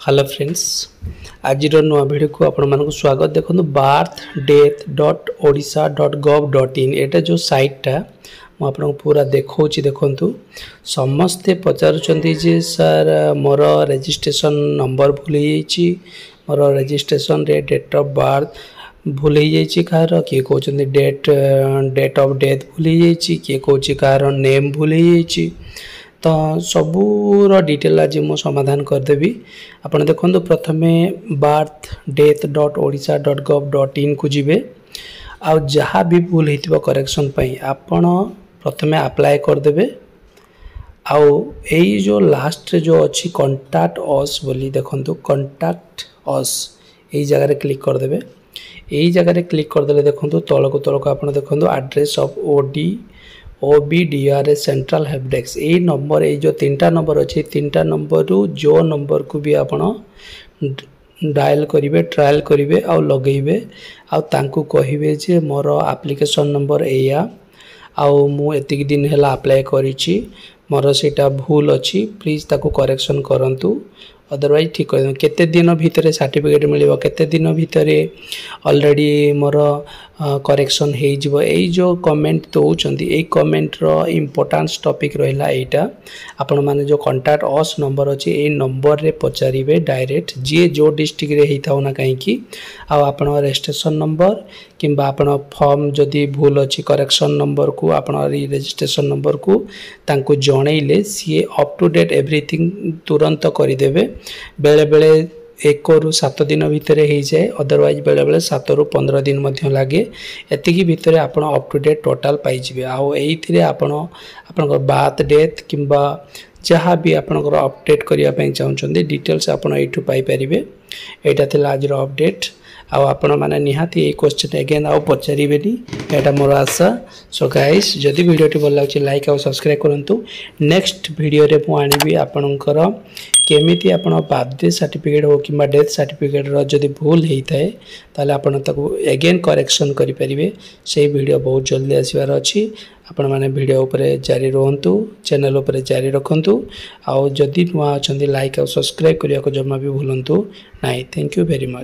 Hello friends आज नुआ video को आपण मानक स्वागत। देखो birthdeath.odisha.gov.in एटा जो साइटा मु आपन पूरा देखौ देखु समस्ते पचारुचंदी जे सर मोर रजिस्ट्रेशन नंबर भूल जाइए मोर रजिस्ट्रेशन रे डेट ऑफ बर्थ भूल जाइए कार किए कहते डेट ऑफ डेथ भूल जाइए किए कौच कार नेम भूल जाइए तो सबूर डिटेल आज मु समाधान करदेवी। आपन देखो प्रथमे birthdeath.odisha.gov.in को जीवे आउ जहाँ भी भूल होइतिबा करेक्शन पई आपन प्रथमे अप्लाई करदेबे। आउ एई जो लास्ट रे जो अच्छी कॉन्टैक्ट अस बोली देखंतु कॉन्टैक्ट अस एई जगह रे क्लिक करदेबे। एई जगह रे क्लिक करदेले देखंतु तळको आपन देखंतु address of OBDRS central help desk यही नंबर ये जो तीनटा नंबर अच्छे तीनटा नंबर रु जो नंबर को भी आपण डायल करेंगे ट्रायल करेंगे आउ लगेबे आउ तांकु कहिबे जे मोर एप्लिकेशन नंबर एया आउ मु एतिक दिन हैला अप्लाई करिछि मोर सेटा भूल अछि प्लीज ताकु करेक्शन करंतु अदरवाइज ठीक कर केते दिन भितर सर्टिफिकेट मिलिबो केते दिन भितर ऑलरेडी मोर करेक्शन हो जिवो। एई जो कमेंट दउचंदी एई कमेंट रो इंपोर्टेंस टॉपिक रहिला एटा आपण माने जो कांटेक्ट अस नंबर अछि एई नंबर रे पचारिबे डायरेक्ट जे जो डिस्ट्रिक्ट रे हेइथाउ ना काहे की आ आपण रजिस्ट्रेशन नंबर किंबा आपण फॉर्म जदी भूल अछि करेक्शन नंबर को आपण रजिस्ट्रेशन नंबर को तांको जणैले सी अप टू डेट एवरीथिंग तुरंत करि देबे। बेले बेले 1 रु 7 दिन भितर हो जाए अदरवाइज बेले बेले 7 रु 15 दिन मध्य लगे एतिकी भितर आपण अप टू डेट टोटल पाई जिवे। आउ एइथिरे आपण बर्थ डेथ किंबा जहाँ भी आपण अपडेट करिया पई चाहउछन्ते डिटेल्स आपण एठु पाई परिबे। एटा थिला आज रो अपडेट आउ आपण माने निहाती ए क्वेश्चन अगेन आउ पचारिबेनी एटा मोर आशा। सो गाइस जदि वीडियोटी भल लागछि लाइक आउ सब्सक्राइब करंतु। नेक्स्ट वीडियो रे मु आनिबी आपणकर केमिति आपण बर्थडे सर्टिफिकेट हो किंबा डेथ सर्टिफिकेट रो जदि भूल हेइथाय ताले आपण ताकू अगेन करेक्शन करि परिबे। से वीडियो बहुत जल्दी आसीबार अछि आपण माने वीडियो ऊपर जारी रहंतु चैनल ऊपर जारी रखंतु आउ जदि नुआ अछंती लाइक आउ सब्सक्राइब करिया को जम्मा भी भूलंतु नाही। Thank you very much.